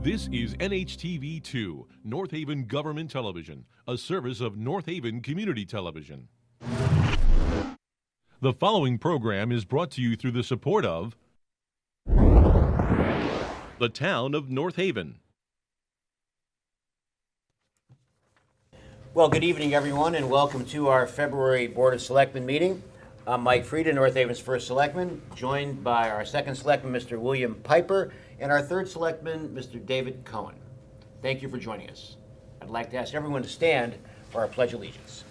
This is NHTV2, North Haven Government Television, a service of North Haven Community Television. The following program is brought to you through the support of the town of North Haven. Well, good evening, everyone, and welcome to our February Board of Selectmen meeting. I'm Mike Frieda, North Haven's first selectman, joined by our second selectman, Mr. William Piper, and our third selectman, Mr. David Cohen. Thank you for joining us. I'd like to ask everyone to stand for our Pledge of Allegiance.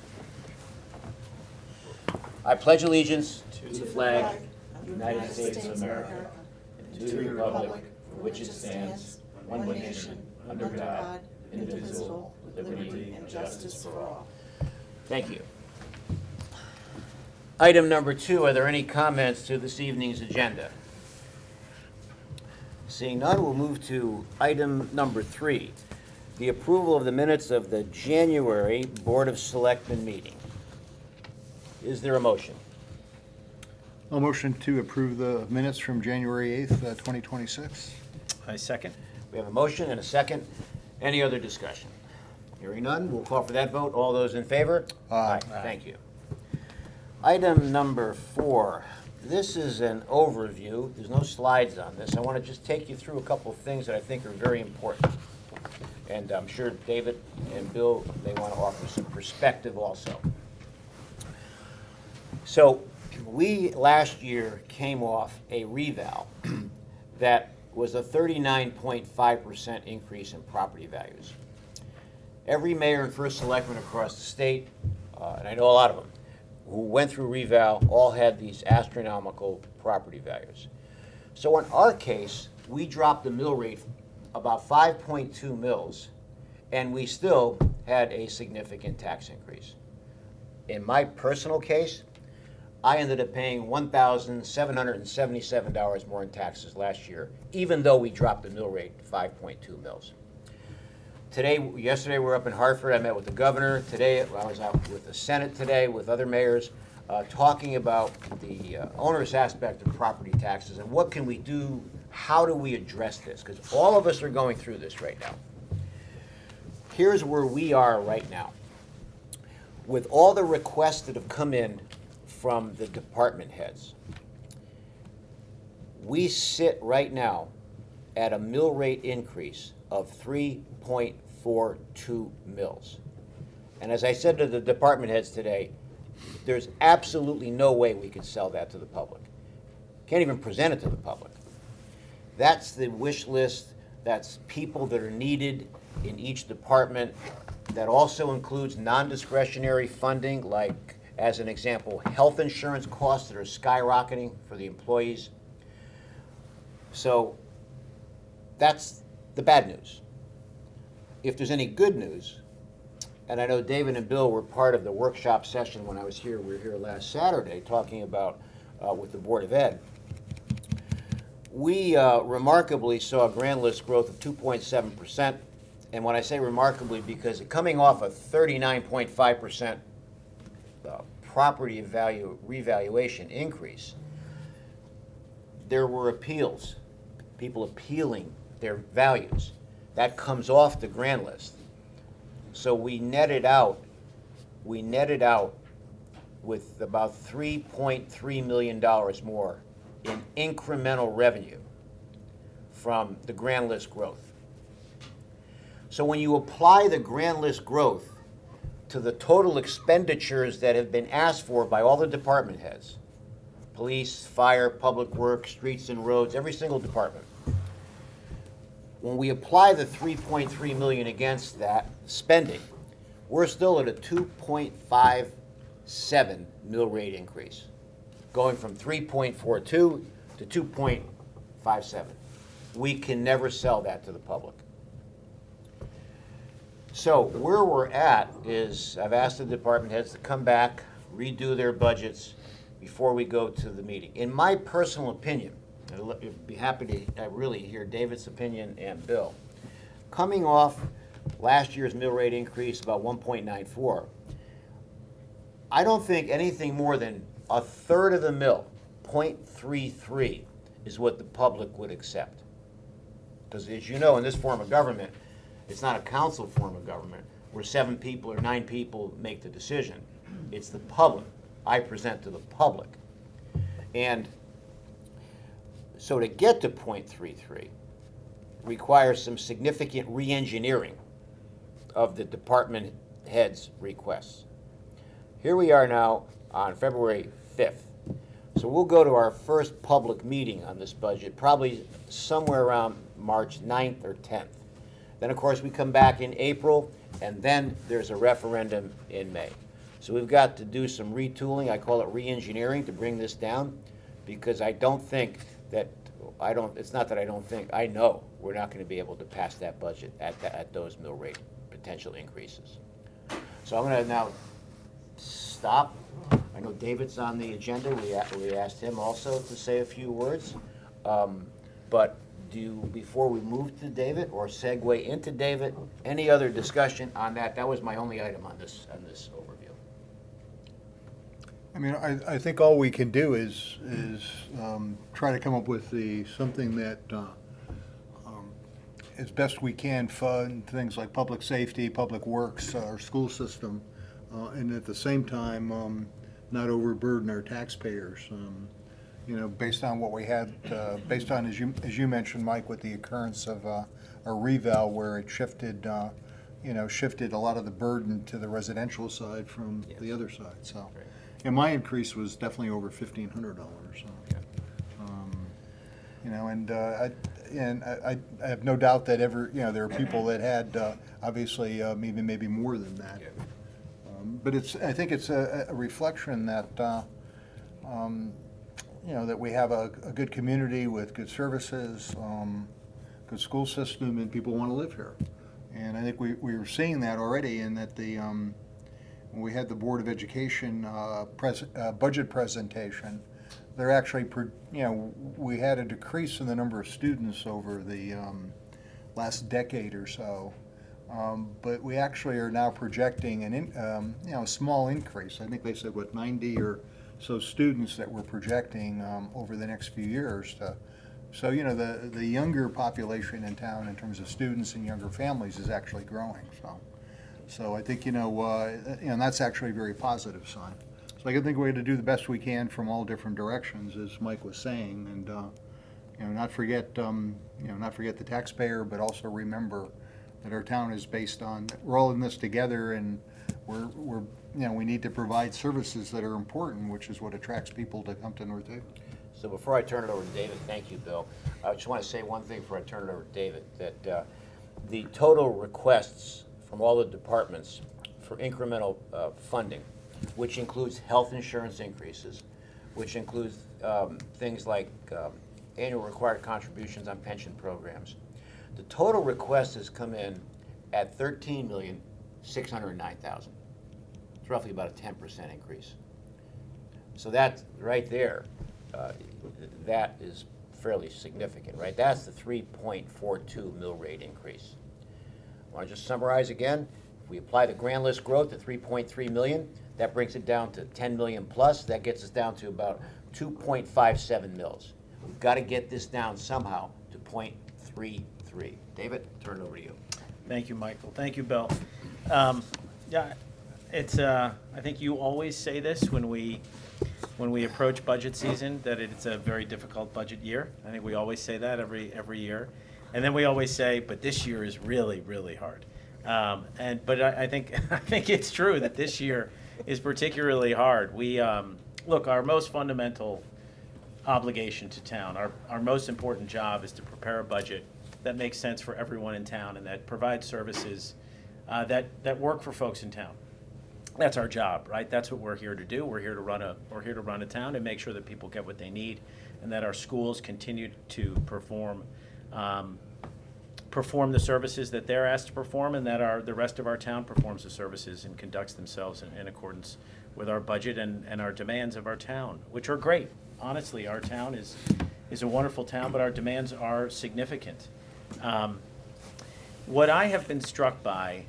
I pledge allegiance to the flag of the United States of America and to the republic for which it stands, one nation, under God, indivisible, with liberty and justice for all. Thank you. Item number 2, are there any comments to this evening's agenda? Seeing none, we'll move to item number 3, the approval of the minutes of the January Board of Selectmen meeting. Is there a motion? I'll motion to approve the minutes from January 8th, 2026. I second. We have a motion and a second. Any other discussion? Hearing none, we'll call for that vote. All those in favor? Aye. Thank you. Item number 4. This is an overview. There's no slides on this. I want to just take you through a couple of things that I think are very important. And I'm sure David and Bill, they want to offer some perspective also. So we last year came off a reval that was a 39.5% increase in property values. Every mayor and first selectman across the state, and I know a lot of them, who went through reval all had these astronomical property values. So in our case, we dropped the mill rate about 5.2 mils, and we still had a significant tax increase. In my personal case, I ended up paying $1,777 more in taxes last year, even though we dropped the mill rate to 5.2 mils. Yesterday we were up in Hartford. I met with the governor. Today I was out with the Senate today with other mayors talking about the onerous aspect of property taxes and what can we do, how do we address this? Because all of us are going through this right now. Here's where we are right now. With all the requests that have come in from the department heads, we sit right now at a mill rate increase of 3.42 mils. And as I said to the department heads today, there's absolutely no way we could sell that to the public. Can't even present it to the public. That's the wish list. That's people that are needed in each department. That also includes non-discretionary funding, like, as an example, health insurance costs that are skyrocketing for the employees. So that's the bad news. If there's any good news, and I know David and Bill were part of the workshop session when I was here, we were here last Saturday talking about with the Board of Ed, we remarkably saw a grand list growth of 2.7%. And when I say remarkably, because coming off a 39.5% property value revaluation increase, there were appeals, people appealing their values. That comes off the grand list. So we netted out with about $3.3 million more in incremental revenue from the grand list growth. So when you apply the grand list growth to the total expenditures that have been asked for by all the department heads, police, fire, public works, streets and roads, every single department, when we apply the 3.3 million against that spending, we're still at a 2.57 mill rate increase, going from 3.42 to 2.57. We can never sell that to the public. So where we're at is, I've asked the department heads to come back, redo their budgets before we go to the meeting. In my personal opinion, I'd be happy to really hear David's opinion and Bill. Coming off last year's mill rate increase, about 1.94, I don't think anything more than a third of the mill, 0.33, is what the public would accept. Because as you know, in this form of government, it's not a council form of government where 7 people or 9 people make the decision. It's the public. I present to the public. And so to get to 0.33 requires some significant re-engineering of the department heads' requests. Here we are now on February 5th. So we'll go to our first public meeting on this budget, probably somewhere around March 9th or 10th. Then, of course, we come back in April, and then there's a referendum in May. So we've got to do some retooling, I call it re-engineering, to bring this down, because I don't think that, it's not that I don't think, I know we're not going to be able to pass that budget at those mill rate potential increases. So I'm going to now stop. I know David's on the agenda. We asked him also to say a few words. But before we move to David or segue into David, any other discussion on that? That was my only item on this overview. I mean, I think all we can do is try to come up with something that as best we can fund things like public safety, public works, our school system, and at the same time not overburden our taxpayers. Based on what we had, based on, as you mentioned, Mike, with the occurrence of a reval where it shifted a lot of the burden to the residential side from the other side. So, Right. and my increase was definitely over $1,500. So, and I have no doubt that there are people that had obviously maybe more than that. Yeah. But I think it's a reflection that that we have a good community with good services, good school system, and people want to live here. And I think we were seeing that already in that when we had the Board of Education budget presentation, they're actually, we had a decrease in the number of students over the last decade or so. But we actually are now projecting a small increase. I think they said, 90 or so students that we're projecting over the next few years. So the younger population in town in terms of students and younger families is actually growing. So I think and that's actually a very positive sign. So I think we're going to do the best we can from all different directions, as Mike was saying, and not forget the taxpayer, but also remember that our town is based on, we're all in this together, and we need to provide services that are important, which is what attracts people to come to North Haven. So before I turn it over to David, thank you, Bill. I just want to say one thing before I turn it over to David, that the total requests from all the departments for incremental funding, which includes health insurance increases, which includes things like annual required contributions on pension programs. The total request has come in at $13,609,000. It's roughly about a 10% increase. So that right there, that is fairly significant, right? That's the 3.42 mill rate increase. I want to just summarize again. If we apply the grand list growth to 3.3 million, that brings it down to 10 million plus. That gets us down to about 2.57 mils. We've got to get this down somehow to 0.33. David, turn it over to you. Thank you, Michael. Thank you, Bill. Yeah, it's. I think you always say this when we approach budget season, that it's a very difficult budget year. I think we always say that every year, and then we always say, but this year is really, really hard. But I think it's true that this year is particularly hard. We look, our most fundamental obligation to town, our most important job is to prepare a budget that makes sense for everyone in town and that provides services that work for folks in town. That's our job, right? That's what we're here to do. We're here to run a town and make sure that people get what they need, and that our schools continue to perform the services that they're asked to perform, and that the rest of our town performs the services and conducts themselves in accordance with our budget and our demands of our town, which are great. Honestly, our town is a wonderful town, but our demands are significant. What I have been struck by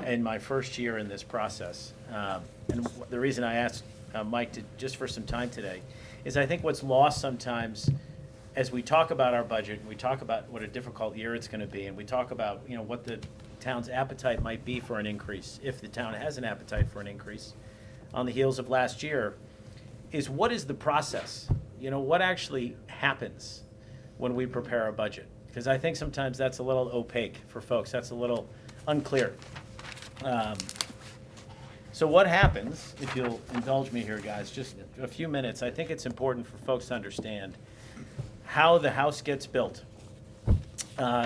in my first year in this process, and the reason I asked Mike just for some time today, is I think what's lost sometimes as we talk about our budget, and we talk about what a difficult year it's going to be, and we talk about, you know, what the town's appetite might be for an increase, if the town has an appetite for an increase on the heels of last year, is what is the process? You know, what actually happens when we prepare a budget? Because I think sometimes that's a little opaque for folks. That's a little unclear. So what happens, if you'll indulge me here, guys, just a few minutes, I think it's important for folks to understand how the house gets built.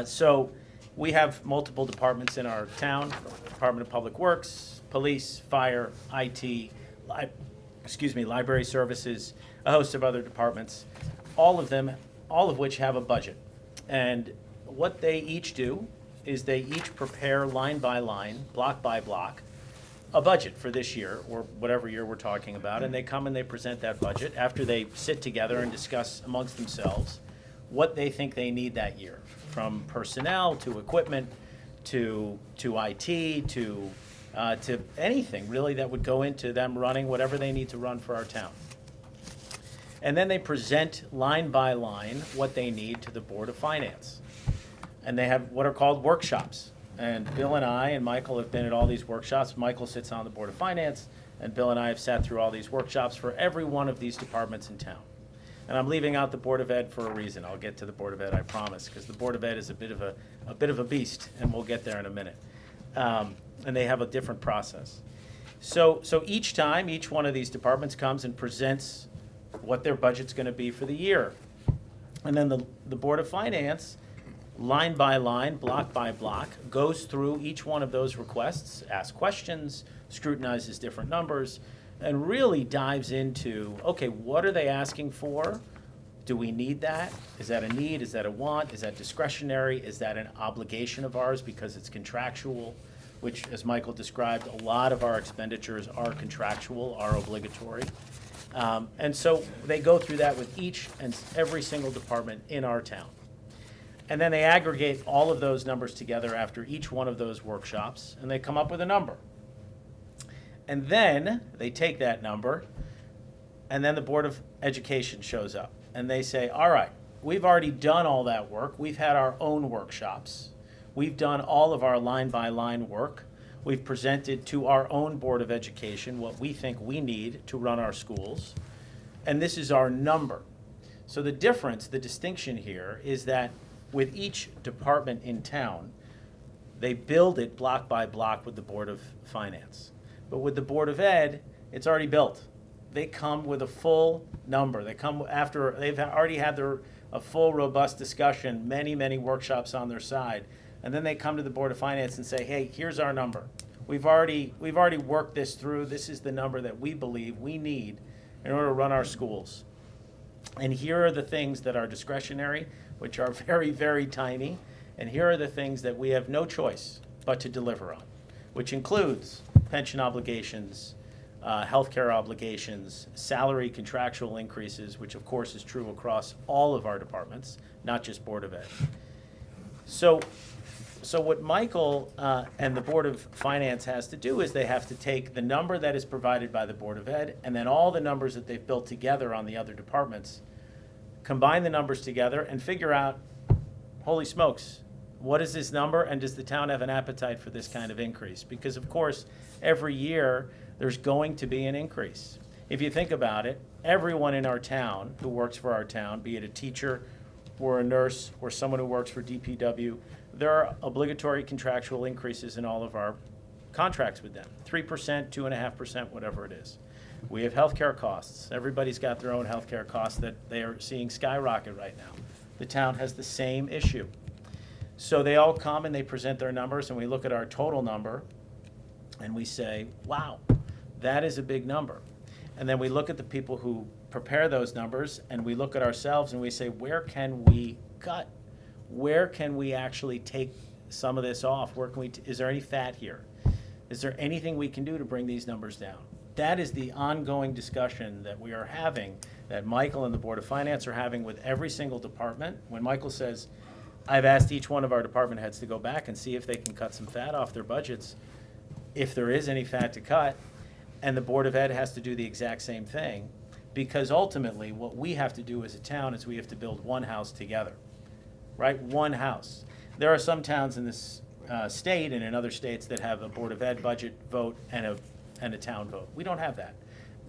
So we have multiple departments in our town: Department of Public Works, Police, Fire, IT, Library Services, a host of other departments, all of which have a budget. And what they each do is they each prepare line by line, block by block, a budget for this year, or whatever year we're talking about, and they come and they present that budget after they sit together and discuss amongst themselves what they think they need that year, from personnel to equipment to IT to anything really that would go into them running whatever they need to run for our town. And then they present line by line what they need to the Board of Finance. And they have what are called workshops. And Bill and I and Michael have been at all these workshops. Michael sits on the Board of Finance, and Bill and I have sat through all these workshops for every one of these departments in town. And I'm leaving out the Board of Ed for a reason. I'll get to the Board of Ed, I promise, because the Board of Ed is a bit of a beast, and we'll get there in a minute. And they have a different process. So each time, each one of these departments comes and presents what their budget's going to be for the year. And then the Board of Finance, line by line, block by block, goes through each one of those requests, asks questions, scrutinizes different numbers, and really dives into, okay, what are they asking for? Do we need that? Is that a need? Is that a want? Is that discretionary? Is that an obligation of ours because it's contractual? Which, as Michael described, a lot of our expenditures are contractual, are obligatory. And so they go through that with each and every single department in our town. And then they aggregate all of those numbers together after each one of those workshops, and they come up with a number. And then they take that number, and then the Board of Education shows up. And they say, all right, we've already done all that work. We've had our own workshops. We've done all of our line-by-line work. We've presented to our own Board of Education what we think we need to run our schools. And this is our number. So the difference, the distinction here, is that with each department in town, they build it block by block with the Board of Finance. But with the Board of Ed, it's already built. They come with a full number. They come after they've already had a full, robust discussion, many workshops on their side. And then they come to the Board of Finance and say, hey, here's our number. We've already worked this through. This is the number that we believe we need in order to run our schools. And here are the things that are discretionary, which are very, very tiny. And here are the things that we have no choice but to deliver on, which includes pension obligations, healthcare obligations, salary contractual increases, which of course is true across all of our departments, not just Board of Ed. So what Michael and the Board of Finance has to do is they have to take the number that is provided by the Board of Ed and then all the numbers that they've built together on the other departments, combine the numbers together and figure out, holy smokes, what is this number, and does the town have an appetite for this kind of increase? Because of course, every year there's going to be an increase. If you think about it, everyone in our town who works for our town, be it a teacher or a nurse or someone who works for DPW, there are obligatory contractual increases in all of our contracts with them, 3%, 2.5%, whatever it is. We have healthcare costs. Everybody's got their own healthcare costs that they are seeing skyrocket right now. The town has the same issue. So they all come and they present their numbers, and we look at our total number and we say, wow, that is a big number. And then we look at the people who prepare those numbers and we look at ourselves and we say, where can we cut? Where can we actually take some of this off? Where can we, is there any fat here? Is there anything we can do to bring these numbers down? That is the ongoing discussion that we are having, that Michael and the Board of Finance are having with every single department. When Michael says, I've asked each one of our department heads to go back and see if they can cut some fat off their budgets, if there is any fat to cut, and the Board of Ed has to do the exact same thing, because ultimately what we have to do as a town is we have to build one house together, right? One house. There are some towns in this state and in other states that have a Board of Ed budget vote and a town vote. We don't have that.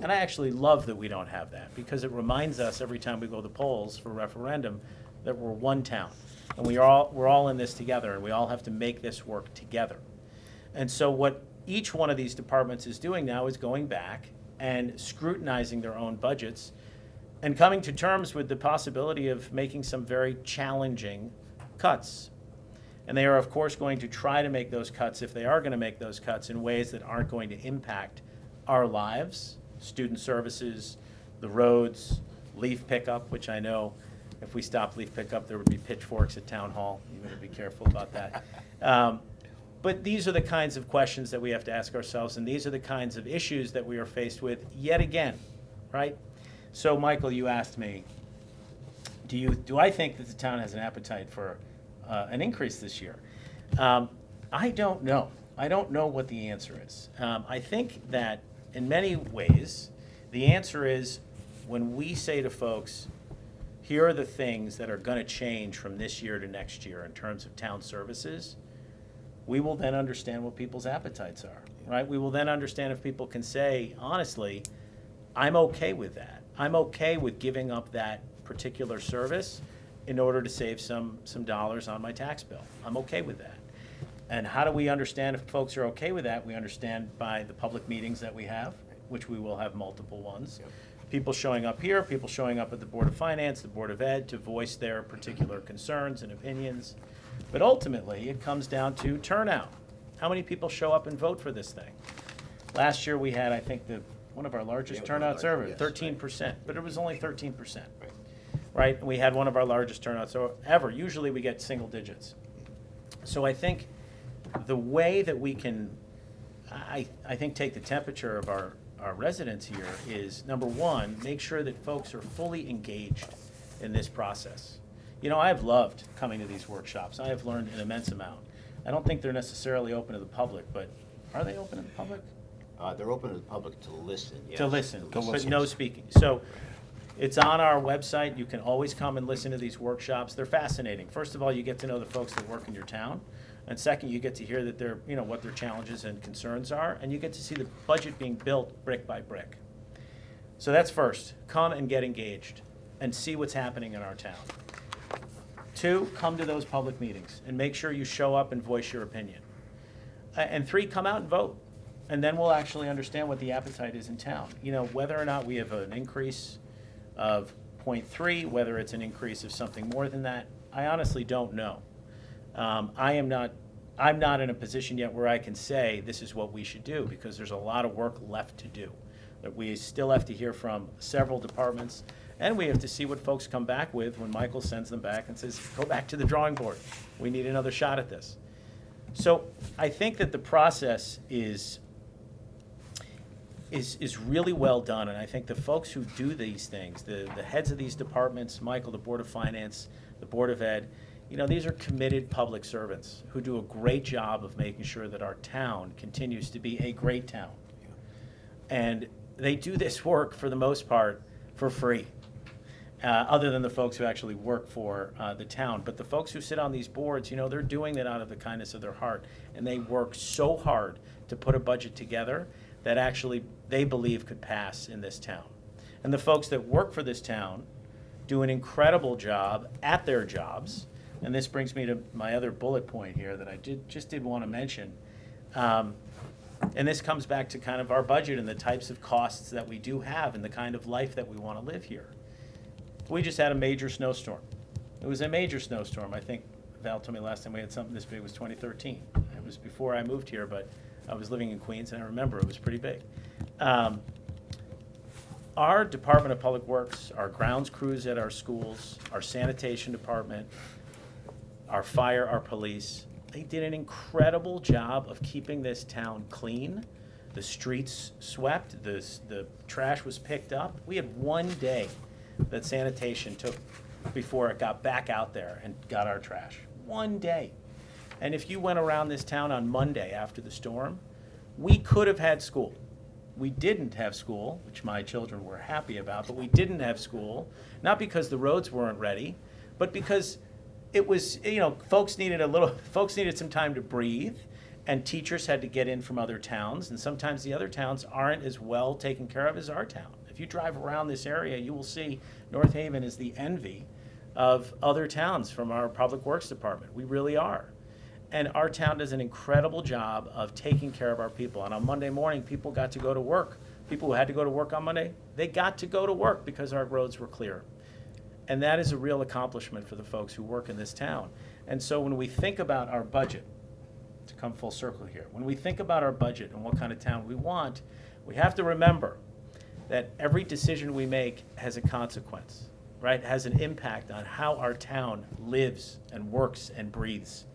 And I actually love that we don't have that, because it reminds us every time we go to the polls for referendum that we're one town. And we're all in this together, and we all have to make this work together. And so what each one of these departments is doing now is going back and scrutinizing their own budgets and coming to terms with the possibility of making some very challenging cuts. And they are, of course, going to try to make those cuts, if they are going to make those cuts, in ways that aren't going to impact our lives, student services, the roads, leaf pickup, which I know if we stopped leaf pickup, there would be pitchforks at Town Hall. You better be careful about that. But these are the kinds of questions that we have to ask ourselves, and these are the kinds of issues that we are faced with yet again, right? So, Michael, you asked me, do I think that the town has an appetite for an increase this year? I don't know. I don't know what the answer is. I think that in many ways, the answer is when we say to folks, here are the things that are going to change from this year to next year in terms of town services, we will then understand what people's appetites are, right? We will then understand if people can say, honestly, I'm okay with that. I'm okay with giving up that particular service in order to save some dollars on my tax bill. I'm okay with that. And how do we understand if folks are okay with that? We understand by the public meetings that we have, which we will have multiple ones. Yep. People showing up here, people showing up at the Board of Finance, the Board of Ed, to voice their particular concerns and opinions. But ultimately, it comes down to turnout. How many people show up and vote for this thing? Last year we had, I think, one of our largest turnouts ever, yes, 13%, right. But it was only 13%, right? We had one of our largest turnouts ever. Usually we get single digits. So I think the way that we can, I think, take the temperature of our residents here is, number one, make sure that folks are fully engaged in this process. You know, I've loved coming to these workshops. I have learned an immense amount. I don't think they're necessarily open to the public, but are they open to the public? They're open to the public to listen, yes. To listen, but no speaking. So it's on our website. You can always come and listen to these workshops. They're fascinating. First of all, you get to know the folks that work in your town. And second, you get to hear that what their challenges and concerns are, and you get to see the budget being built brick by brick. So that's first. Come and get engaged and see what's happening in our town. Two, come to those public meetings and make sure you show up and voice your opinion. And three, come out and vote. And then we'll actually understand what the appetite is in town. You know, whether or not we have an increase of 0.3, whether it's an increase of something more than that, I honestly don't know. I'm not in a position yet where I can say this is what we should do, because there's a lot of work left to do. That we still have to hear from several departments, and we have to see what folks come back with when Michael sends them back and says, go back to the drawing board. We need another shot at this. So I think that the process is really well done, and I think the folks who do these things, the heads of these departments, Michael, the Board of Finance, the Board of Ed, these are committed public servants who do a great job of making sure that our town continues to be a great town. And they do this work, for the most part, for free, other than the folks who actually work for the town. But the folks who sit on these boards, they're doing that out of the kindness of their heart. And they work so hard to put a budget together that actually they believe could pass in this town. And the folks that work for this town do an incredible job at their jobs. And this brings me to my other bullet point here that I did want to mention. And this comes back to kind of our budget and the types of costs that we do have and the kind of life that we want to live here. We just had a major snowstorm. It was a major snowstorm. I think Val told me last time we had something this big was 2013. It was before I moved here, but I was living in Queens, and I remember it was pretty big. Our Department of Public Works, our grounds crews at our schools, our sanitation department, our fire, our police, they did an incredible job of keeping this town clean. The streets swept, the trash was picked up. We had one day that sanitation took before it got back out there and got our trash. One day. And if you went around this town on Monday after the storm, we could have had school. we didn't have school, which my children were happy about, but we didn't have school, not because the roads weren't ready, but because it was, folks needed some time to breathe, and teachers had to get in from other towns, and sometimes the other towns aren't as well taken care of as our town. If you drive around this area, you will see North Haven is the envy of other towns from our Public Works Department. We really are. And our town does an incredible job of taking care of our people. And on Monday morning, people got to go to work. People who had to go to work on Monday, they got to go to work because our roads were clear. And that is a real accomplishment for the folks who work in this town. And so when we think about our budget, to come full circle here, when we think about our budget and what kind of town we want, we have to remember that every decision we make has a consequence, right? It has an impact on how our town lives and works and breathes.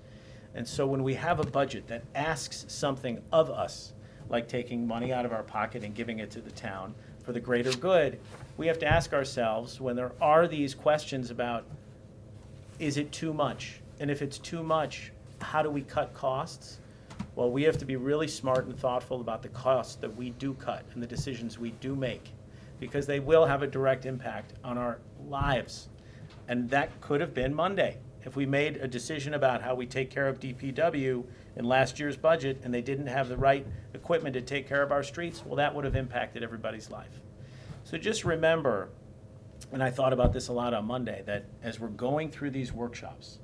And so when we have a budget that asks something of us, like taking money out of our pocket and giving it to the town for the greater good, we have to ask ourselves, when there are these questions about, is it too much? And if it's too much, how do we cut costs? Well, we have to be really smart and thoughtful about the costs that we do cut and the decisions we do make, because they will have a direct impact on our lives. And that could have been Monday. If we made a decision about how we take care of DPW in last year's budget and they didn't have the right equipment to take care of our streets, well, that would have impacted everybody's life. So just remember, and I thought about this a lot on Monday, that as we're going through these workshops,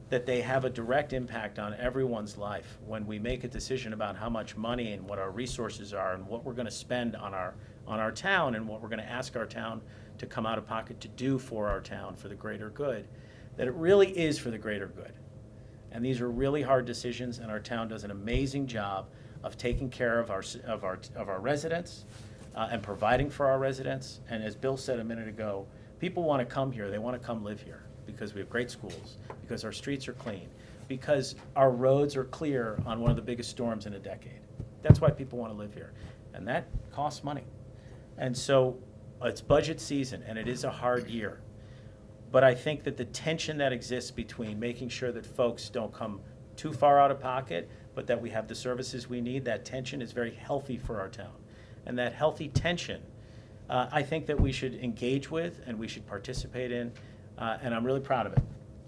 that they have a direct impact on everyone's life when we make a decision about how much money and what our resources are and what we're going to spend on our town and what we're going to ask our town to come out of pocket to do for our town for the greater good, that it really is for the greater good. And these are really hard decisions, and our town does an amazing job of taking care of our residents and providing for our residents. And as Bill said a minute ago, people want to come here. They want to come live here because we have great schools, because our streets are clean, because our roads are clear on one of the biggest storms in a decade. That's why people want to live here. And that costs money. And so it's budget season, and it is a hard year. But I think that the tension that exists between making sure that folks don't come too far out of pocket, but that we have the services we need, that tension is very healthy for our town. And that healthy tension, I think that we should engage with and we should participate in, and I'm really proud of it.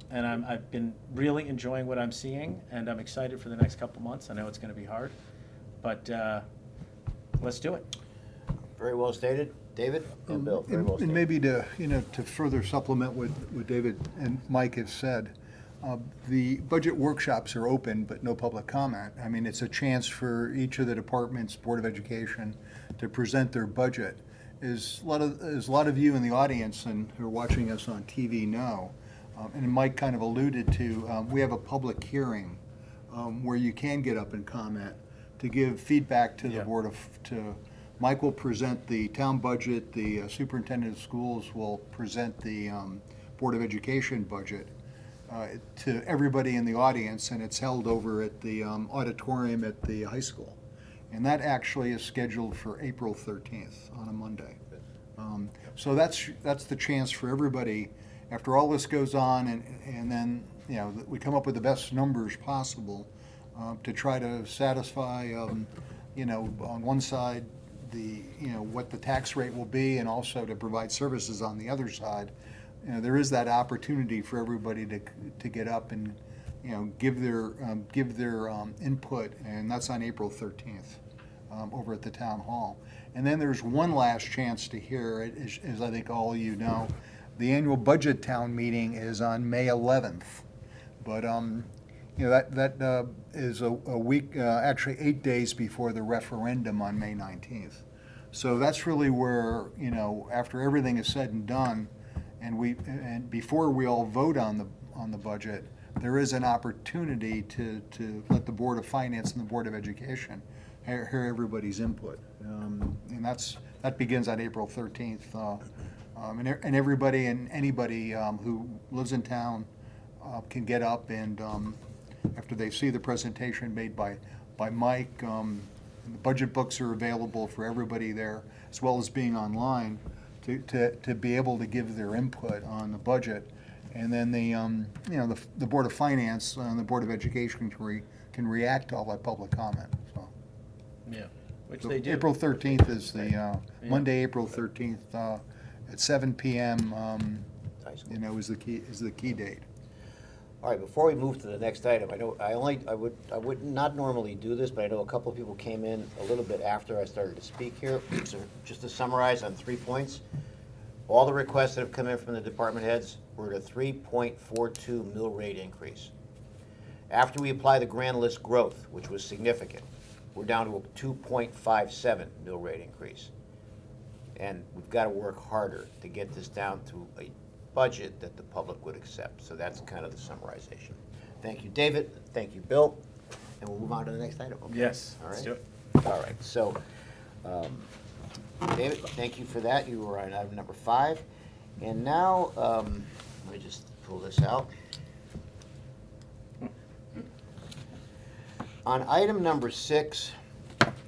And I've been really enjoying what I'm seeing, and I'm excited for the next couple months. I know it's going to be hard, but let's do it. Very well stated. David and Bill, very well stated. And maybe to further supplement what David and Mike have said, the budget workshops are open, but no public comment. I mean, it's a chance for each of the departments, Board of Education, to present their budget. As a lot of you in the audience and who are watching us on TV know, and Mike kind of alluded to, we have a public hearing where you can get up and comment to give feedback to the Board of, Mike will present the town budget, the superintendent of schools will present the Board of Education budget to everybody in the audience, and it's held over at the auditorium at the high school. And that actually is scheduled for April 13th on a Monday. So that's the chance for everybody, after all this goes on, and then we come up with the best numbers possible to try to satisfy on one side what the tax rate will be, and also to provide services on the other side. There is that opportunity for everybody to get up and give their input, and that's on April 13th over at the town hall. And then there's one last chance to hear it, as I think all of you know. The annual budget town meeting is on May 11th, but that is a week, actually 8 days before the referendum on May 19th. So that's really where, after everything is said and done, and before we all vote on the budget, there is an opportunity to let the Board of Finance and the Board of Education hear everybody's input, and that begins on April 13th. And everybody and anybody who lives in town can get up, and after they see the presentation made by Mike, the budget books are available for everybody there, as well as being online, to be able to give their input on the budget. And then the Board of Finance and the Board of Education can react to all that public comment. So. Yeah. which So they do. April 13th is the, Monday, April 13th, at 7 PM, High school. you know, is the key date. All right, before we move to the next item, I would not normally do this, but I know a couple of people came in a little bit after I started to speak here. So just to summarize on 3 points, all the requests that have come in from the department heads were at a 3.42 mill rate increase. After we apply the grand list growth, which was significant, we're down to a 2.57 mill rate increase. And we've got to work harder to get this down to a budget that the public would accept. So that's kind of the summarization. Thank you, David. Thank you, Bill. And we'll move on to the next item. Okay? Yes, All let's right. do it. All right. So, David, thank you for that. You were on item number 5. And now, let me just pull this out. On item number 6,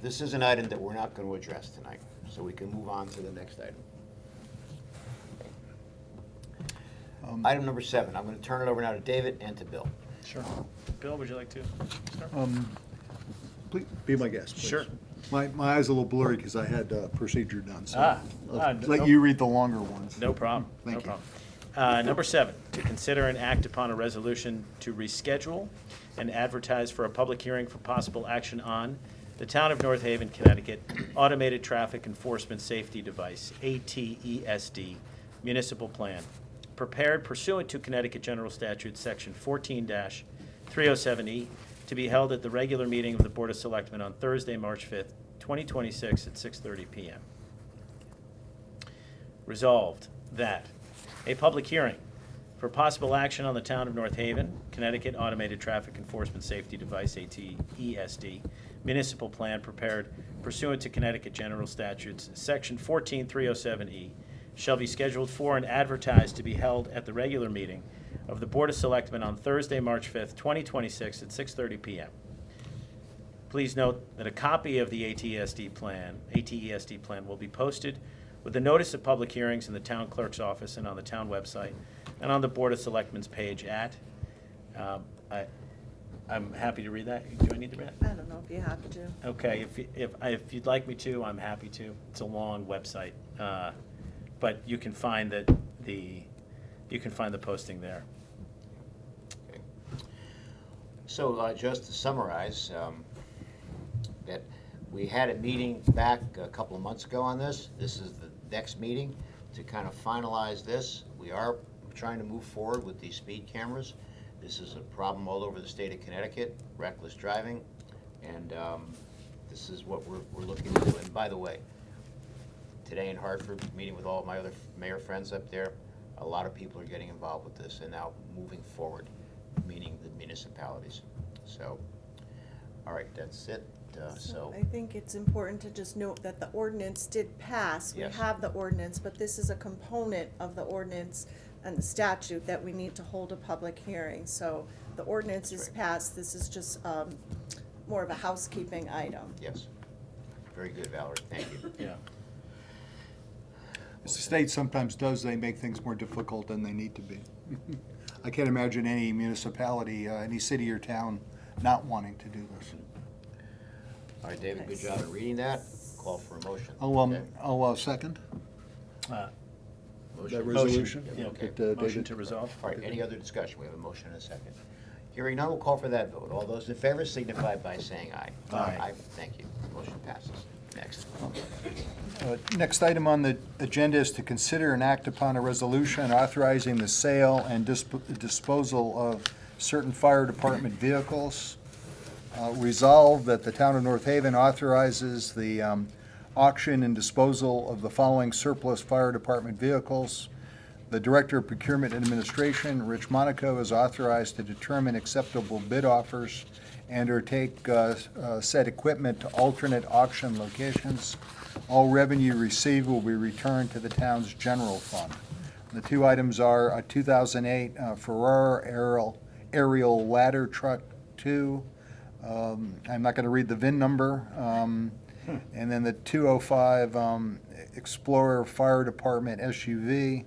this is an item that we're not going to address tonight. So we can move on to the next item. Item number 7, I'm going to turn it over now to David and to Bill. Sure. Bill, would you like to start? Please, be my guest, please. Sure. My eyes are a little blurry because I had procedure done, so I'll no- let you read the longer ones. No problem. Thank No you. problem. Number 7, to consider and act upon a resolution to reschedule and advertise for a public hearing for possible action on the Town of North Haven, Connecticut Automated Traffic Enforcement Safety Device, ATESD, Municipal Plan, prepared pursuant to Connecticut General Statute, Section 14-307E, to be held at the regular meeting of the Board of Selectmen on Thursday, March 5th, 2026, at 6:30 PM. Resolved that a public hearing for possible action on the Town of North Haven, Connecticut Automated Traffic Enforcement Safety Device, ATESD, Municipal Plan prepared pursuant to Connecticut General Statutes, Section 14-307E, shall be scheduled for and advertised to be held at the regular meeting of the Board of Selectmen on Thursday, March 5th, 2026, at 6:30 PM. Please note that a copy of the ATESD plan will be posted with the notice of public hearings in the town clerk's office and on the town website and on the Board of Selectmen's page at, I'm happy to read that. Do I need to read it? I don't know if you have to. Okay, if you'd like me to, I'm happy to. It's a long website, but you can find the posting there. Okay. So just to summarize, that we had a meeting back a couple of months ago on this. This is the next meeting to kind of finalize this. We are trying to move forward with these speed cameras. This is a problem all over the state of Connecticut, reckless driving, and this is what we're looking to do. And by the way, today in Hartford, meeting with all of my other mayor friends up there, a lot of people are getting involved with this and now moving forward, meaning the municipalities. So, all right, that's it. So I think it's important to just note that the ordinance did pass. Yes. We have the ordinance, but this is a component of the ordinance and the statute that we need to hold a public hearing. So the ordinance is right. passed, this is just more of a housekeeping item. yes, very good, Valerie. Thank you. Yeah. As the state sometimes does, they make things more difficult than they need to be. I can't imagine any municipality, any city or town not wanting to do this. All right, David, good job in reading that. Call for a motion. I'll, Okay. second Uh, that Motion. resolution. Yeah, okay. that, Motion David- to resolve. All right, any other discussion? We have a motion and a second. Hearing none, we'll call for that vote. All those in favor signify by saying aye. Aye. Thank you. Motion passes. Next. Next item on the agenda is to consider and act upon a resolution authorizing the sale and disposal of certain fire department vehicles. Resolved that the town of North Haven authorizes the auction and disposal of the following surplus fire department vehicles. The Director of Procurement and Administration, Rich Monaco, is authorized to determine acceptable bid offers and or take said equipment to alternate auction locations. All revenue received will be returned to the town's general fund. The two items are a 2008 Ferrara aerial ladder truck 2. I'm not going to read the VIN number. And then the 205 Explorer Fire Department SUV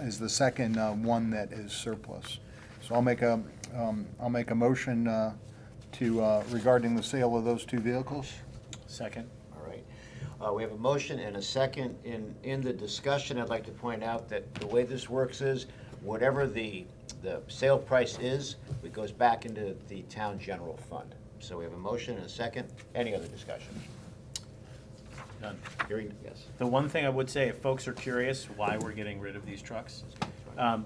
is the second one that is surplus. So I'll make a motion to regarding the sale of those two vehicles. Second. We have a motion and a second. In the discussion, I'd like to point out that the way this works is, whatever the sale price is, it goes back into the town general fund. So we have a motion and a second. Any other discussion? None. Hearing, yes. The one thing I would say, if folks are curious why we're getting rid of these trucks,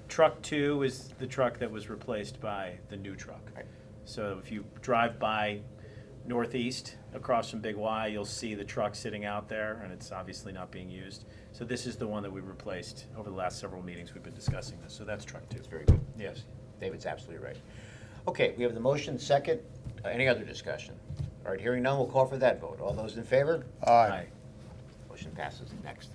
truck 2 is the truck that was replaced by the new truck. Right. So if you drive by northeast across from Big Y, you'll see the truck sitting out there, and it's obviously not being used. So this is the one that we replaced over the last several meetings. We've been discussing this. So that's truck 2. That's very good. Yes. David's absolutely right. Okay, we have the motion, second. Any other discussion? All right, hearing none, we'll call for that vote. All those in favor? Aye. Motion passes. Next.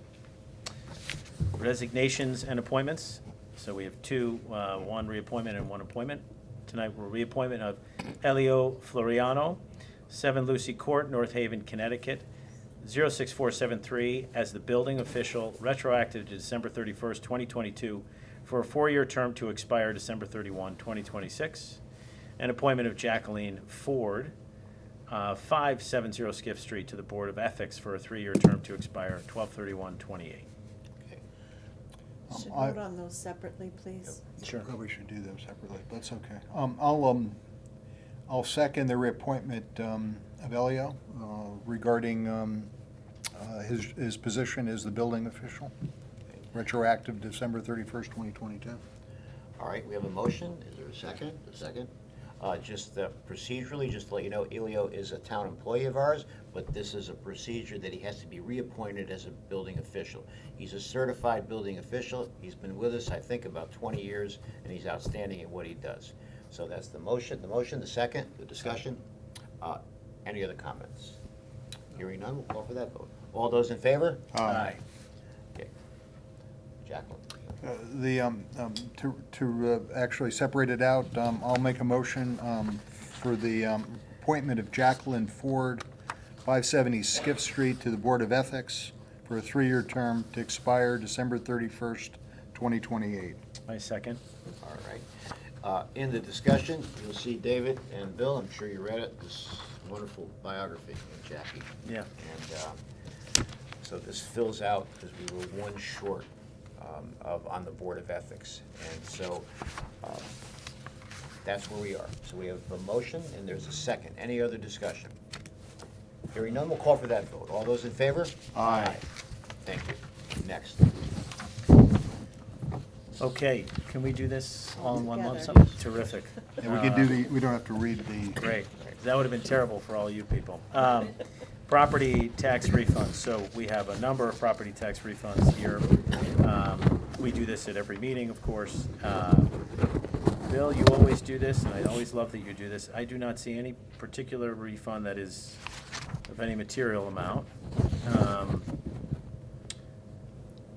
Resignations and appointments. So we have 2, 1 reappointment and 1 appointment. Tonight, we're reappointment of Elio Floriano, 7 Lucy Court, North Haven, Connecticut, 06473, as the building official, retroactive to December 31st, 2022, for a 4-year term to expire December 31, 2026. An appointment of Jacqueline Ford, 570 Skiff Street, to the Board of Ethics for a 3-year term to expire 12/31/28. Okay. Should I- vote on those separately, please. Sure. Probably should do them separately, but that's okay. I'll second the reappointment of Elio regarding his position as the building official, retroactive December 31st, 2022. All right, we have a motion. Is there a second? A second. Just procedurally, just to let you know, Elio is a town employee of ours, but this is a procedure that he has to be reappointed as a building official. He's a certified building official. He's been with us, I think, about 20 years, and he's outstanding at what he does. So that's the motion. The second, the discussion. Any other comments? Hearing none, we'll call for that vote. All those in favor? Aye. Okay. Jacqueline. To actually separate it out, I'll make a motion for the appointment of Jacqueline Ford, 570 Skiff Street, to the Board of Ethics for a 3-year term to expire December 31st, 2028. My second. All right. In the discussion, you'll see David and Bill, I'm sure you read it, this wonderful biography of Jackie. Yeah. And so this fills out, because we were 1 short on the Board of Ethics. And so that's where we are. So we have a motion and there's a second. Any other discussion? Hearing none, we'll call for that vote. All those in favor? Aye. Thank you. Next. Okay, can we do this all in one lump sum? Together. Terrific. And we can do we don't have to read the. Great. That would have been terrible for all you people. Property tax refunds. So we have a number of property tax refunds here. We do this at every meeting, of course. Bill, you always do this, and I always love that you do this. I do not see any particular refund that is of any material amount.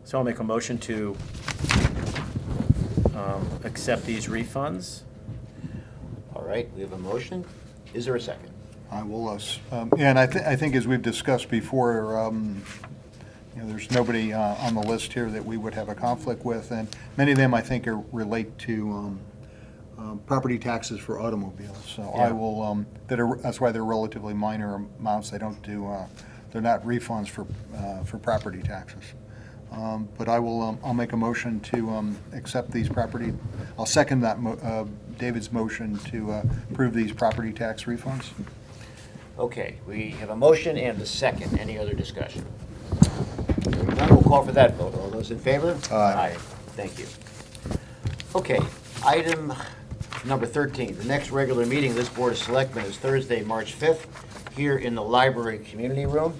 So I'll make a motion to accept these refunds. All right, we have a motion. Is there a second? I will, and I think as we've discussed before, there's nobody on the list here that we would have a conflict with, and many of them, I think, relate to property taxes for automobiles. So I Yeah. will, that's why they're relatively minor amounts. They don't do, they're not refunds for property taxes. But I'll make a motion to accept these property, I'll second that, David's motion to approve these property tax refunds. Okay, we have a motion and a second. Any other discussion? Hearing none, we'll call for that vote. All those in favor? Aye. Thank you. Okay, item number 13. The next regular meeting of this Board of Selectmen is Thursday, March 5th, here in the Library Community Room.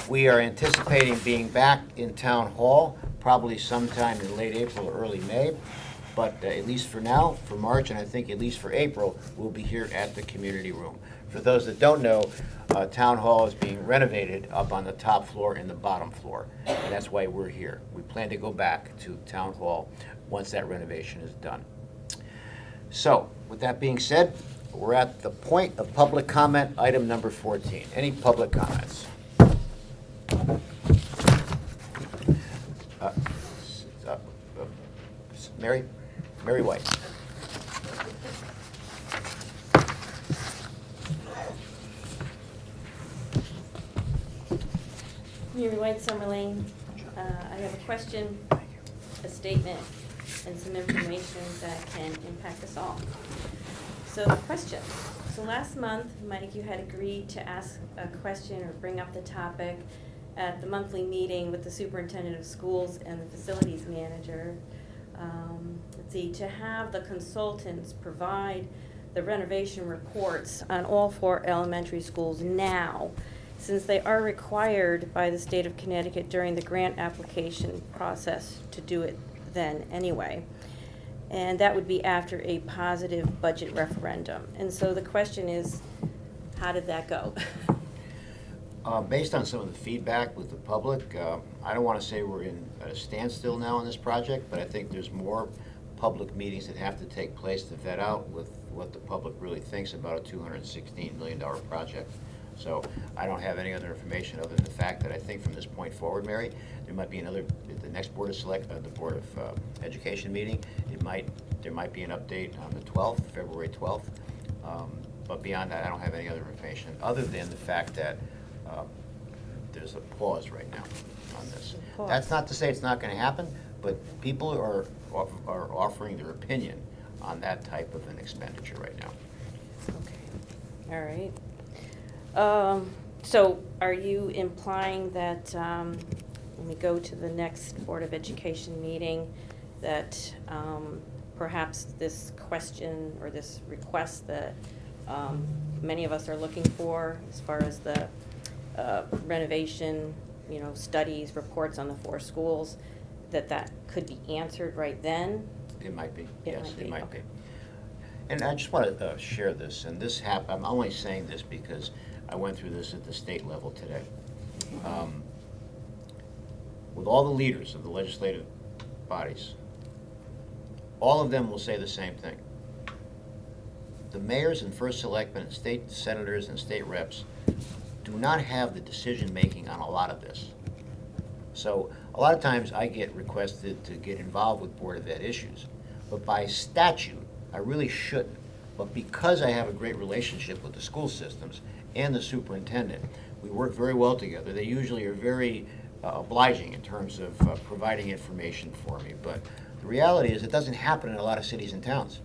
We are anticipating being back in Town Hall, probably sometime in late April or early May. But at least for now, for March, and I think at least for April, we'll be here at the Community Room. For those that don't know, Town Hall is being renovated up on the top floor and the bottom floor, and that's why we're here. We plan to go back to Town Hall once that renovation is done. So, with that being said, we're at the point of public comment, item number 14. Any public comments? Mary White. Mary White, Summer Lane. I have a question, a statement, and some information that can impact us all. So the question. So last month, Mike, you had agreed to ask a question or bring up the topic at the monthly meeting with the superintendent of schools and the facilities manager. Let's see, to have the consultants provide the renovation reports on all 4 elementary schools now, since they are required by the state of Connecticut during the grant application process to do it then anyway. And that would be after a positive budget referendum. And so the question is, how did that go? Based on some of the feedback with the public, I don't want to say we're at a standstill now on this project, but I think there's more public meetings that have to take place to vet out with what the public really thinks about a $216 million project. So I don't have any other information other than the fact that I think from this point forward, Mary, there might be another, the next Board of the Board of Education meeting, there might be an update on the 12th, February 12th. But beyond that, I don't have any other information other than the fact that there's a pause right now on this. Pause. That's not to say it's not going to happen, but people are offering their opinion on that type of an expenditure right now. Okay, all right. So are you implying that, when we go to the next Board of Education meeting, that perhaps this question or this request that many of us are looking for as far as the renovation, studies, reports on the 4 schools, that could be answered right then? It might be, It yes, might be, it might be. okay. And I just want to share this, and this I'm only saying this because I went through this at the state level today. With all the leaders of the legislative bodies, all of them will say the same thing. The mayors and first selectmen and state senators and state reps do not have the decision-making on a lot of this. So a lot of times I get requested to get involved with Board of Ed issues, but by statute, I really shouldn't. But because I have a great relationship with the school systems and the superintendent, we work very well together. They usually are very obliging in terms of providing information for me. But the reality is it doesn't happen in a lot of cities and towns.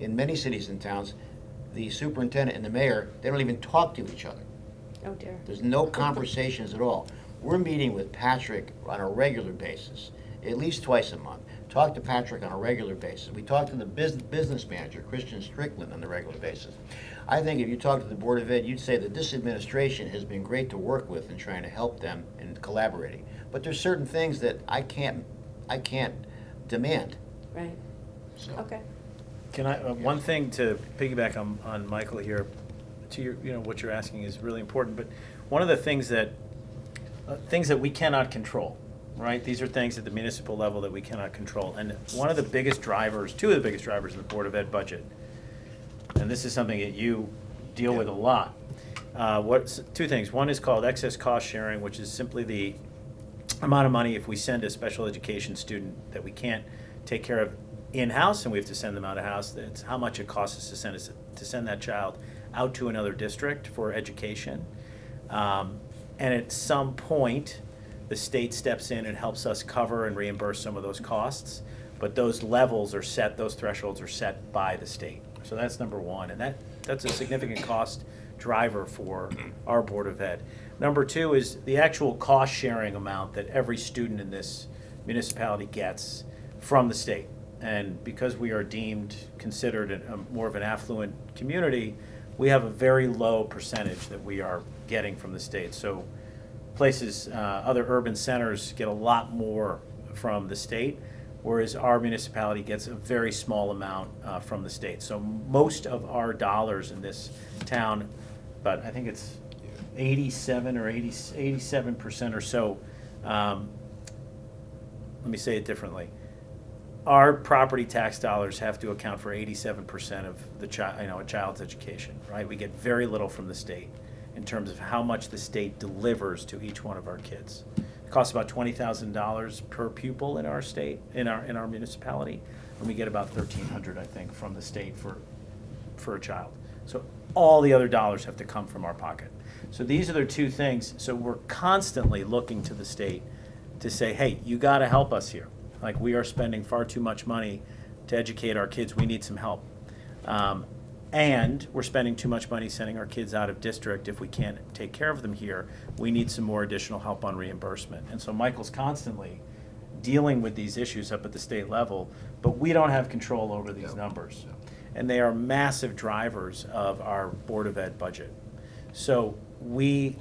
In many cities and towns, the superintendent and the mayor, they don't even talk to each other. Oh dear. There's no conversations at all. We're meeting with Patrick on a regular basis, at least twice a month. Talk to Patrick on a regular basis. We talk to the business manager, Christian Strickland, on a regular basis. I think if you talk to the Board of Ed, you'd say that this administration has been great to work with in trying to help them and collaborating. But there's certain things that I can't demand. Right, So. okay. Can I, one thing to piggyback on Michael here, to your, what you're asking is really important, but one of the things that we cannot control, right? These are things at the municipal level that we cannot control. And one of the biggest drivers, 2 of the biggest drivers of the Board of Ed budget, and this is something that you deal with a lot. 2 things. One is called excess cost sharing, which is simply the amount of money if we send a special education student that we can't take care of in-house and we have to send them out of house. That's how much it costs us to send that child out to another district for education. And at some point, the state steps in and helps us cover and reimburse some of those costs. But those levels are set, those thresholds are set by the state. So that's number one, and that's a significant cost driver for our Board of Ed. Number 2 is the actual cost sharing amount that every student in this municipality gets from the state. And because we are considered more of an affluent community, we have a very low percentage that we are getting from the state. So places, other urban centers get a lot more from the state, whereas our municipality gets a very small amount from the state. So most of our dollars in this town, but I think it's 87 or 87% or so. Let me say it differently. Our property tax dollars have to account for 87% of the a child's education, right? We get very little from the state in terms of how much the state delivers to each one of our kids. It costs about $20,000 per pupil in our state, in our municipality, and we get about $1,300, I think, from the state for a child. So all the other dollars have to come from our pocket. So these are the two things. So we're constantly looking to the state to say, hey, you got to help us here. Like, we are spending far too much money to educate our kids. We need some help. And we're spending too much money sending our kids out of district. If we can't take care of them here, we need some more additional help on reimbursement. And so Michael's constantly dealing with these issues up at the state level, but we don't have control over these numbers. And they are massive drivers of our Board of Ed budget. So we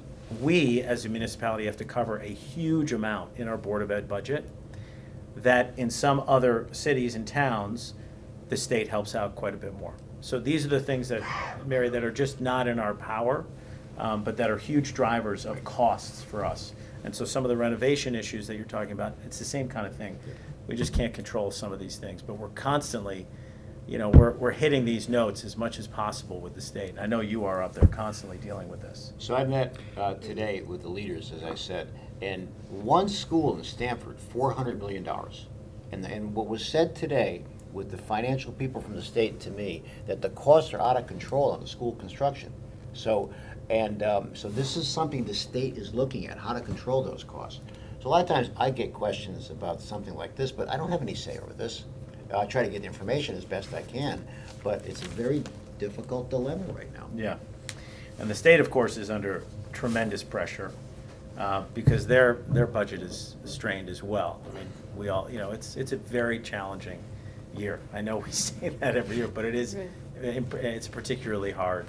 as a municipality have to cover a huge amount in our Board of Ed budget that in some other cities and towns, the state helps out quite a bit more. So these are the things that, Mary, that are just not in our power, but that are huge drivers of costs for us. And so some of the renovation issues that you're talking about, it's the same kind of thing. We just can't control some of these things, but we're constantly, we're hitting these notes as much as possible with the state. I know you are up there constantly dealing with this. So I met today with the leaders, as I said, and one school in Stamford, $400 million. And what was said today with the financial people from the state to me, that the costs are out of control on the school construction. So this is something the state is looking at, how to control those costs. So a lot of times I get questions about something like this, but I don't have any say over this. I try to get information as best I can, but it's a very difficult dilemma right now. Yeah. And the state, of course, is under tremendous pressure because their budget is strained as well. I mean, we all, it's a very challenging year. I know we say that every year, but it is, it's particularly hard.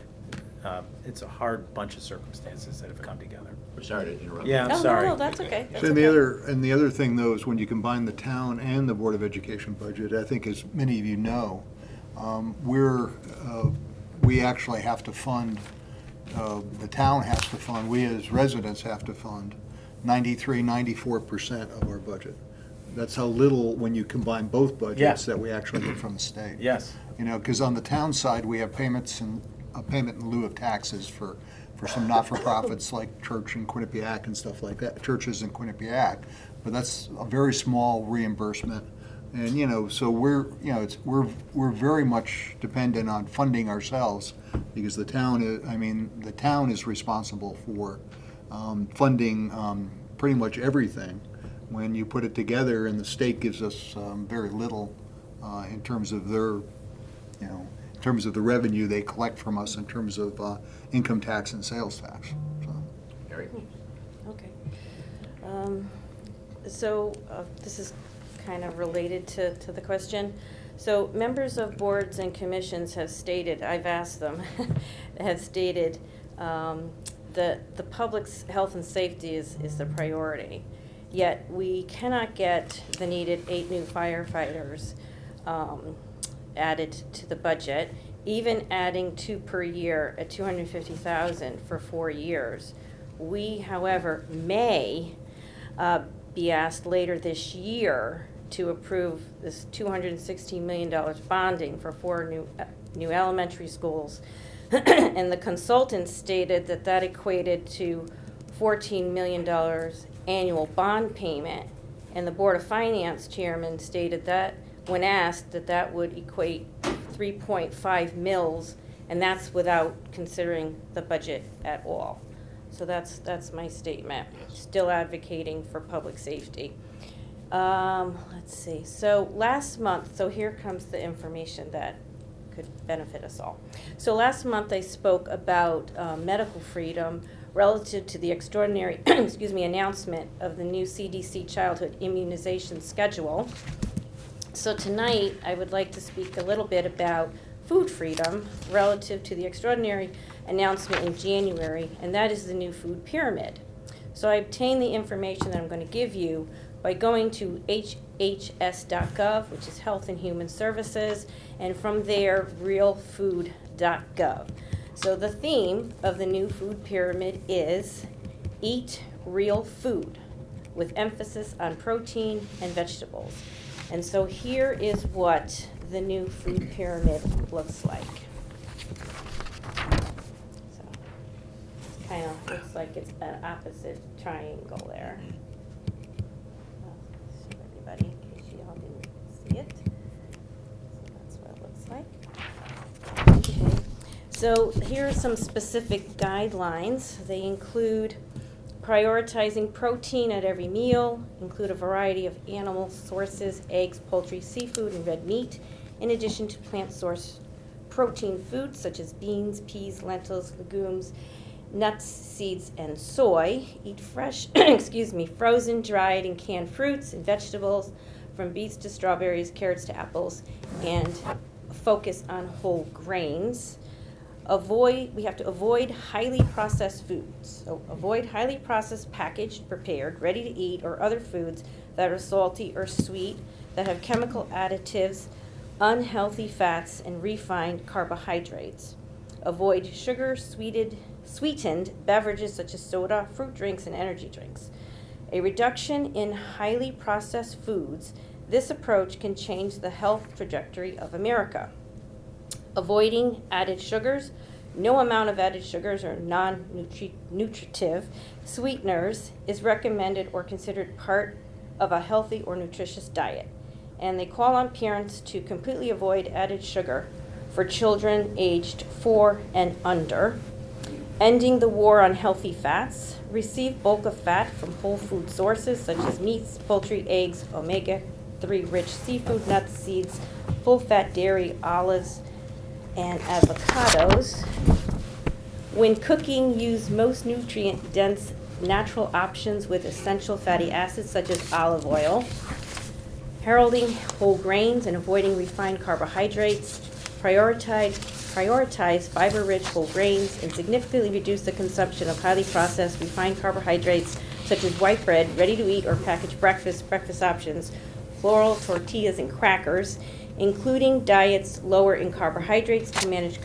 It's a hard bunch of circumstances that have come together. We're sorry to interrupt. Yeah, I'm Oh, sorry. no, that's okay. That's So okay. the other thing though is when you combine the town and the Board of Education budget, I think as many of you know, we actually have to fund, the town has to fund, we as residents have to fund 94% of our budget. That's how little, when you combine both budgets, that we actually get from the state. Yes. Because on the town side, we have payments and a payment in lieu of taxes for some not-for-profits like church in Quinnipiac and stuff like that, churches in Quinnipiac. But that's a very small reimbursement. And, so we're very much dependent on funding ourselves because the town is responsible for funding pretty much everything. When you put it together, and the state gives us very little in terms of their, in terms of the revenue they collect from us in terms of income tax and sales tax. So. Harry? Okay. So this is kind of related to the question. So members of boards and commissions have stated, I've asked them, have stated that the public's health and safety is the priority. Yet we cannot get the needed 8 new firefighters added to the budget, even adding 2 per year at $250,000 for 4 years. We, however, may be asked later this year to approve this $216 million bonding for 4 new elementary schools. And the consultant stated that equated to $14 million annual bond payment, and the Board of Finance chairman stated that when asked that would equate 3.5 mils, and that's without considering the budget at all. So that's my statement. Still advocating for public safety. Let's see. So last month, so here comes the information that could benefit us all. So last month I spoke about medical freedom relative to the extraordinary announcement of the new CDC childhood immunization schedule. So tonight, I would like to speak a little bit about food freedom relative to the extraordinary announcement in January, and that is the new food pyramid. So I obtained the information that I'm going to give you by going to hhs.gov, which is Health and Human Services, and from there, realfood.gov. So the theme of the new food pyramid is Eat Real Food, with emphasis on protein and vegetables. And so here is what the new food pyramid looks like. So it kind of looks like it's an opposite triangle there. I'll show everybody in case you all didn't see it. So that's what it looks like. Okay. So here are some specific guidelines. They include prioritizing protein at every meal, include a variety of animal sources, eggs, poultry, seafood, and red meat, in addition to plant source protein foods such as beans, peas, lentils, legumes, nuts, seeds, and soy. Eat fresh, frozen, dried, and canned fruits and vegetables, from beets to strawberries, carrots to apples, and focus on whole grains. We have to avoid highly processed foods. So avoid highly processed, packaged, prepared, ready to eat, or other foods that are salty or sweet, that have chemical additives, unhealthy fats, and refined carbohydrates. Avoid sugar, sweetened beverages such as soda, fruit drinks, and energy drinks. A reduction in highly processed foods. This approach can change the health trajectory of America. Avoiding added sugars. No amount of added sugars or non-nutritive sweeteners is recommended or considered part of a healthy or nutritious diet. And they call on parents to completely avoid added sugar for children aged 4 and under. Ending the war on healthy fats. Receive bulk of fat from whole food sources such as meats, poultry, eggs, omega-3 rich seafood, nuts, seeds, full-fat dairy, olives, and avocados. When cooking, use most nutrient-dense natural options with essential fatty acids such as olive oil. Heralding whole grains and avoiding refined carbohydrates. Prioritize fiber-rich whole grains and significantly reduce the consumption of highly processed refined carbohydrates such as white bread, ready-to-eat or packaged breakfast options, floral tortillas, and crackers, including diets lower in carbohydrates to manage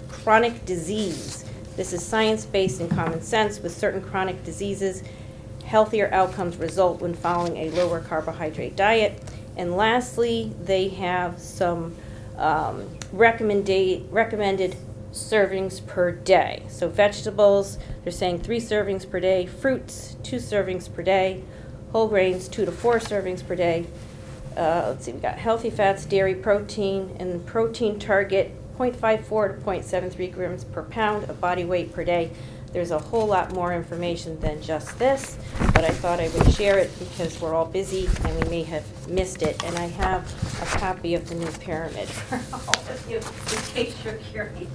chronic disease. This is science-based and common sense. With certain chronic diseases, healthier outcomes result when following a lower carbohydrate diet. And lastly, they have some recommended servings per day. So vegetables, they're saying 3 servings per day. Fruits, 2 servings per day. Whole grains, 2 to 4 servings per day. Let's see, we got healthy fats, dairy, protein, and protein target 0.54 to 0.73 grams per pound of body weight per day. There's a whole lot more information than just this, but I thought I would share it because we're all busy and we may have missed it. And I have a copy of the new pyramid for all of you, in case you're curious.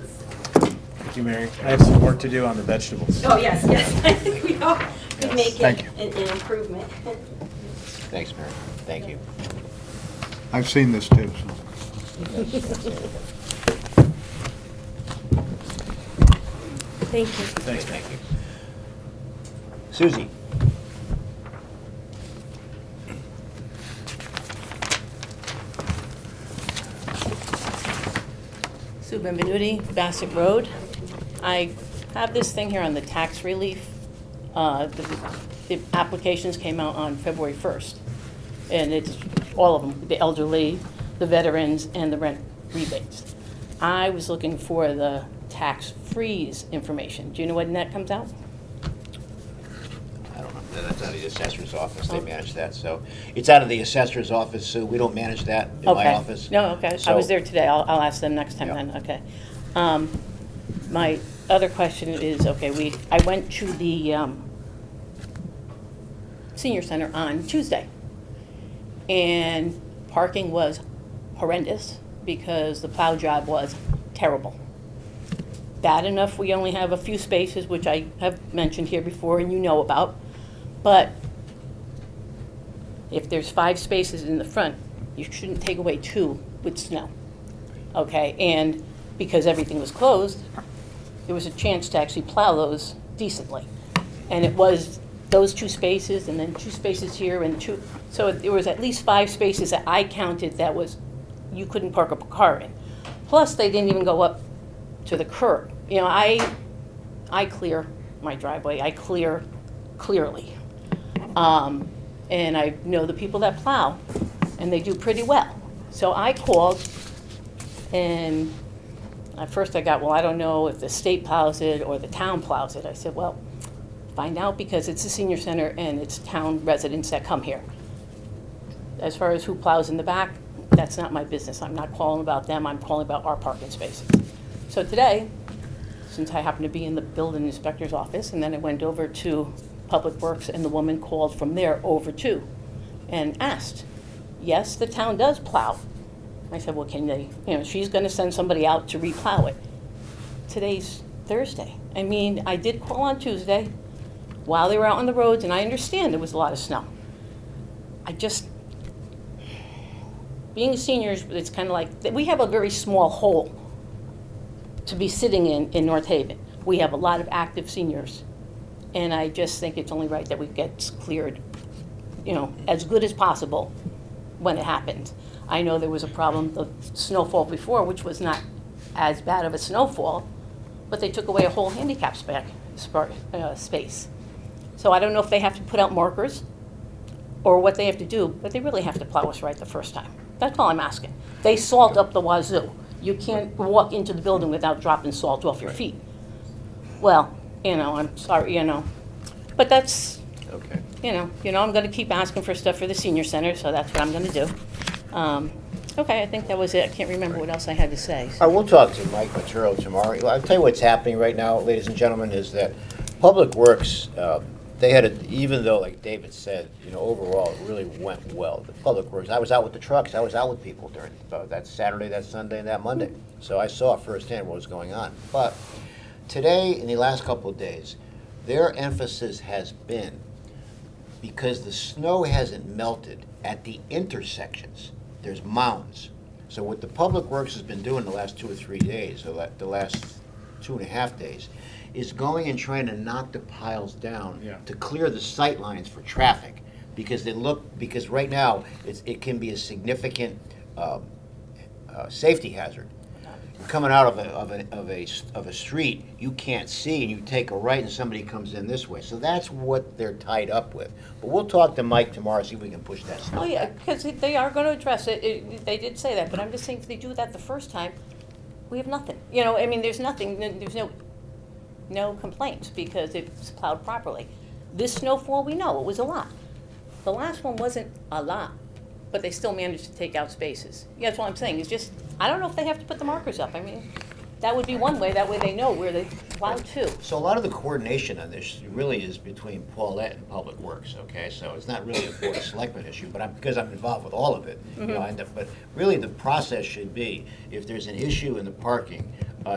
Thank you, Mary. I have some work to do on the vegetables. Oh, yes, I think we all could make Thank it an improvement. Thanks, Mary. Thank you. I've seen this too, so. Thank you. Thanks, Thank you. Susie? Sue Benvenuti, Bassett Road. I have this thing here on the tax relief. The applications came out on February 1st, and it's all of them, the elderly, the veterans, and the rent rebates. I was looking for the tax freeze information. Do you know when that comes out? I don't know. That's out of the assessor's office. They manage that. So it's out of the assessor's office, so we don't manage that in my office. No, okay. I So- was there today. I'll ask them next time Yeah. then, okay. My other question is, okay, I went to the senior center on Tuesday, and parking was horrendous because the plow job was terrible. Bad enough we only have a few spaces, which I have mentioned here before and you know about, but if there's 5 spaces in the front, you shouldn't take away 2 with snow, okay? And because everything was closed, there was a chance to actually plow those decently. And it was those 2 spaces and then 2 spaces here and 2, so there was at least 5 spaces that I counted that you couldn't park up a car in. Plus, they didn't even go up to the curb. You know, I clear my driveway, I clear clearly. And I know the people that plow, and they do pretty well. So I called, and at first I got, well, I don't know if the state plows it or the town plows it. I said, well, find out, because it's a senior center and it's town residents that come here. As far as who plows in the back, that's not my business. I'm not calling about them, I'm calling about our parking spaces. So today, since I happened to be in the building inspector's office, and then I went over to Public Works, and the woman called from there over too, and asked, yes, the town does plow. I said, well, can they, she's gonna send somebody out to replow it. Today's Thursday. I mean, I did call on Tuesday while they were out on the roads, and I understand there was a lot of snow. Being seniors, it's kind of like, we have a very small hole to be sitting in North Haven. We have a lot of active seniors. And I just think it's only right that we get cleared, as good as possible when it happens. I know there was a problem, the snowfall before, which was not as bad of a snowfall, but they took away a whole handicap space. So I don't know if they have to put out markers or what they have to do, but they really have to plow us right the first time. That's all I'm asking. They salt up the wazoo. You can't walk into the building without dropping salt off your feet. Well, I'm sorry, but that's, Okay. I'm gonna keep asking for stuff for the senior center, so that's what I'm gonna do. Okay, I think that was it. I can't remember what else I had to say. All right, we'll talk to Mike Maturo tomorrow. I'll tell you what's happening right now, ladies and gentlemen, is that Public Works, they had even though, like David said, overall, it really went well. The Public Works, I was out with the trucks, I was out with people during that Saturday, that Sunday, and that Monday. So I saw firsthand what was going on. But today, in the last couple of days, their emphasis has been, because the snow hasn't melted at the intersections, there's mounds. So what the Public Works has been doing the last 2 or 3 days, or the last 2.5 days, is going and trying to knock the piles down to clear the sight lines for traffic, because right now it can be a significant safety hazard. You're coming out of a street, you can't see, and you take a right, and somebody comes in this way. So that's what they're tied up with. But we'll talk to Mike tomorrow, see if we can push that stuff. Oh, yeah, back. because they are going to address it. They did say that, but I'm just saying if they do that the first time, we have nothing. There's nothing, there's no complaints because it's plowed properly. This snowfall, we know, it was a lot. The last one wasn't a lot, but they still managed to take out spaces. Yeah, that's what I'm saying. It's just, I don't know if they have to put the markers up. I mean, that would be one way. That way they know where they plowed to. So a lot of the coordination on this really is between Paulette and Public Works, okay? So it's not really a Board of Selectmen issue, but because I'm involved with all of it, but really the process should be, if there's an issue in the parking,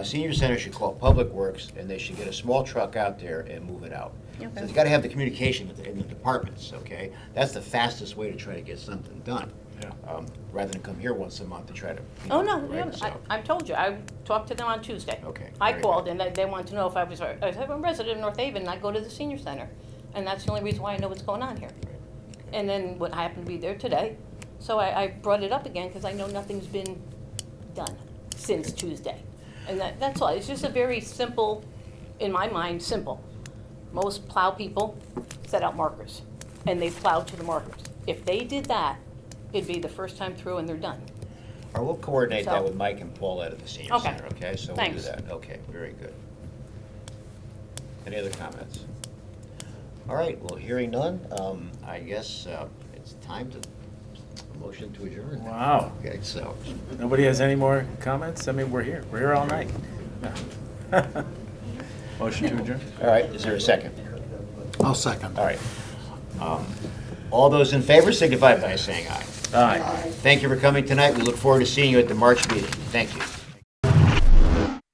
Senior Center should call Public Works, and they should get a small truck out there and move it out. Okay. So you gotta have the communication in the departments, okay? That's the fastest way to try to get something done. Rather than come here once a month to try to. Oh, no, right, so. I told you. I talked to them on Tuesday. Okay, I very called good. and they wanted to know if I was a resident of North Haven, and I go to the senior center. And that's the only reason why I know what's going on here. And then what happened to be there today. So I brought it up again because I know nothing's been done since Tuesday. And that's all. It's just a very simple, in my mind, simple. Most plow people set out markers, and they plow to the markers. If they did that, it'd be the first time through and they're done. Or we'll coordinate that So- with Mike and Paulette at the Senior Okay. Center, okay? So we'll do Thanks. that. Okay, very good. Any other comments? All right, well, hearing none, I guess it's time to, motion to adjourn. Wow. Okay, so, Nobody has any more comments? I mean, we're here. We're here all night. Motion to adjourn? all right, is there a second? I'll second. All right. All those in favor signify by saying aye. Aye. Thank you for coming tonight. We look forward to seeing you at the March meeting. Thank you.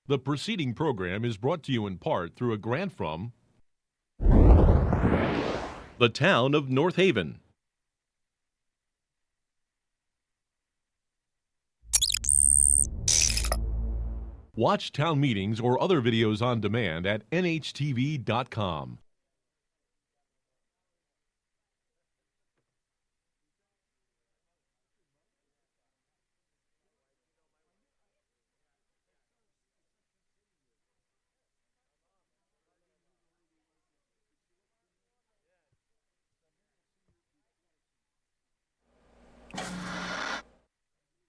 The preceding program is brought to you in part through a grant from the town of North Haven. Watch town meetings or other videos on demand at nhtv.com.